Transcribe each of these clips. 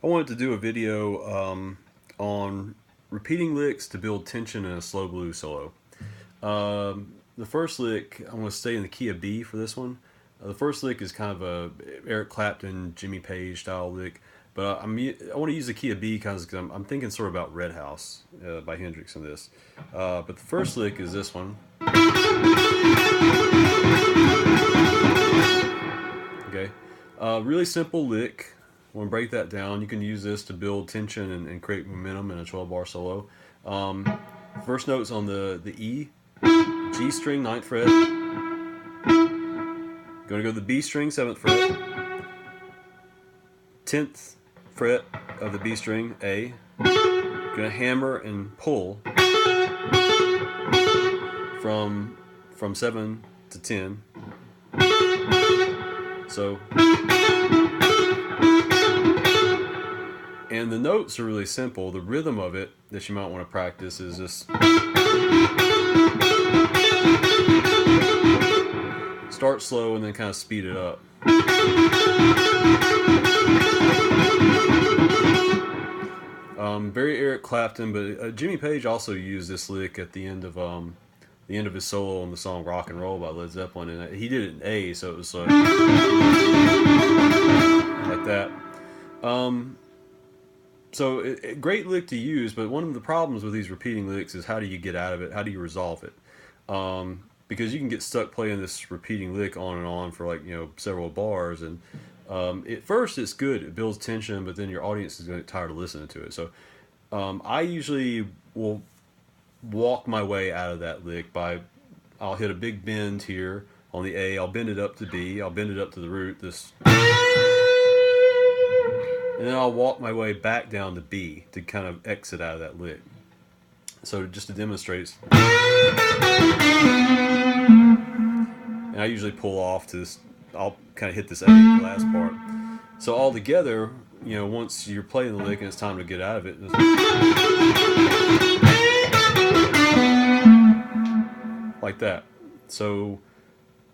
I wanted to do a video on repeating licks to build tension in a slow blues solo. The first lick, I'm going to stay in the key of B for this one. The first lick is kind of a Eric Clapton, Jimmy Page style lick, but I want to use the key of B because I'm thinking sort of about Red House by Hendrix in this. But the first lick is this one. Okay, really simple lick. I want to break that down. You can use this to build tension and create momentum in a 12-bar solo. First note's on the E, G string, 9th fret. Going to go to the B string, 7th fret. 10th fret of the B string, A. Going to hammer and pull from 7 to 10. So, and the notes are really simple. The rhythm of it that you might want to practice is just start slow and then kind of speed it up. Very Eric Clapton, but Jimmy Page also used this lick at the end of his solo on the song "Rock and Roll" by Led Zeppelin, and he did it in A, so it was like that. So great lick to use, but one of the problems with these repeating licks is how do you get out of it? How do you resolve it? Because you can get stuck playing this repeating lick on and on for several bars, and at first it's good, it builds tension, but then your audience is going to get tired of listening to it. So I usually will walk my way out of that lick I'll hit a big bend here on the A, I'll bend it up to B, I'll bend it up to the root, and then I'll walk my way back down to B to kind of exit out of that lick. So just to demonstrate, and I usually pull off to this, I'll kind of hit this A, the last part. So all together, once you're playing the lick and it's time to get out of it, like that. So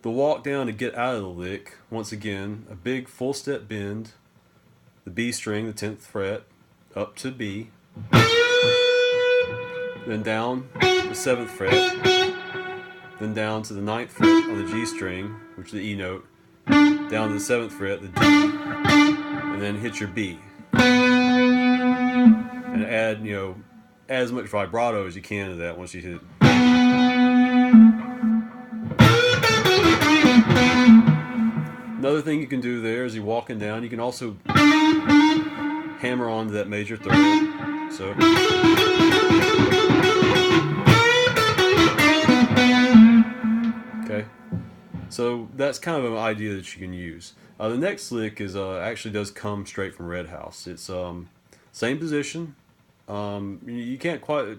the walk down to get out of the lick, once again, a big full step bend, the B string, the 10th fret, up to B, then down the 7th fret, then down to the 9th fret on the G string, which is the E note, down to the 7th fret, the D, and then hit your B. And add, as much vibrato as you can to that once you hit it. Another thing you can do there is you're walking down, you can also hammer onto that major third. So, okay. So that's kind of an idea that you can use. The next lick is actually does come straight from Red House. It's same position. You can't play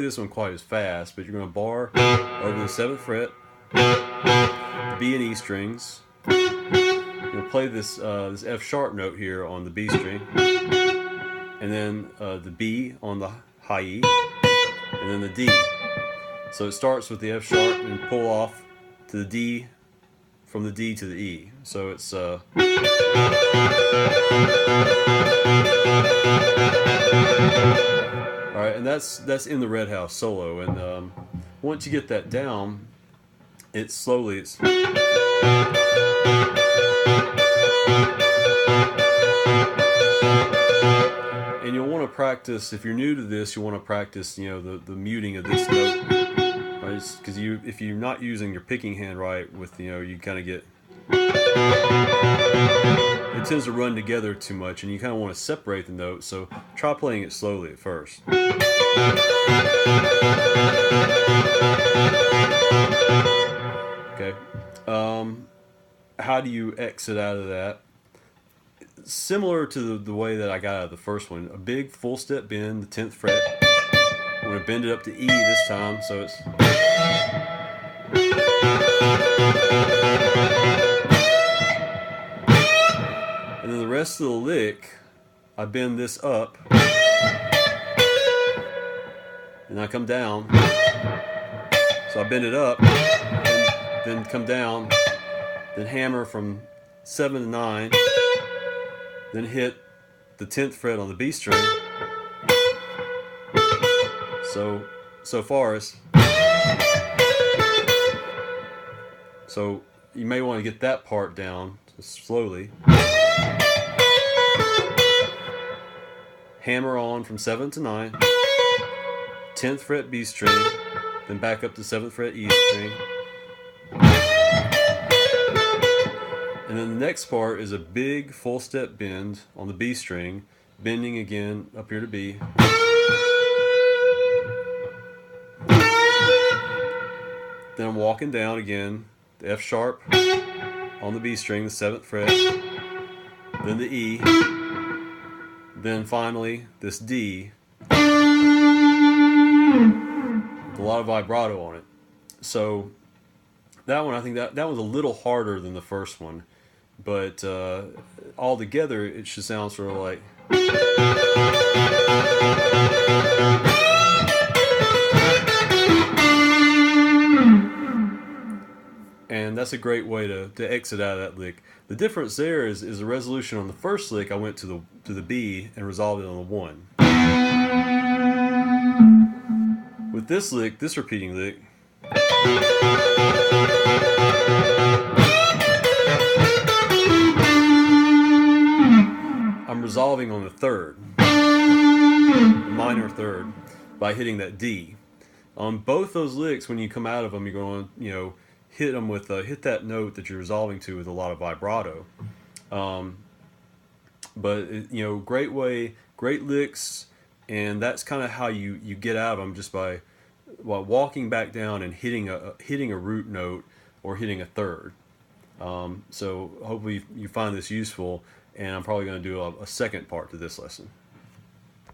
this one quite as fast, but you're going to bar over the 7th fret, the B and E strings. You'll play this F sharp note here on the B string, and then the B on the high E, and then the D. So it starts with the F sharp and pull off to the D, from the D to the E. So it's alright, and that's in the Red House solo. And once you get that down, it's and you'll want to practice, if you're new to this, you'll want to practice, the muting of this note, right? Because if you're not using your picking hand right, with you kind of get, it tends to run together too much, and you kind of want to separate the notes. So try playing it slowly at first. Okay. How do you exit out of that? Similar to the way that I got out of the first one. A big full step bend, the 10th fret. I'm going to bend it up to E this time, so it's, and then the rest of the lick, I bend this up, and I come down. So I bend it up, and then come down, then hammer from 7 to 9, then hit the 10th fret on the B string. So far as. So you may want to get that part down slowly. Hammer on from 7 to 9, 10th fret B string, then back up to 7th fret E string. And then the next part is a big full step bend on the B string, bending again up here to B. Then I'm walking down again, the F sharp on the B string, the 7th fret, then the E, then finally this D with a lot of vibrato on it. So that one, I think that one's a little harder than the first one, but all together it should sound sort of like. And that's a great way to exit out of that lick. The difference there is the resolution on the first lick. I went to the B and resolved it on the 1. With this lick, this repeating lick, I'm resolving on the 3rd, minor 3rd, by hitting that D. On both those licks, when you come out of them, you're going, hit them with hit that note that you're resolving to with a lot of vibrato. But great licks, and that's kind of how you get out of them, just by walking back down and hitting a root note or hitting a 3rd. So hopefully you find this useful, and I'm probably going to do a second part to this lesson.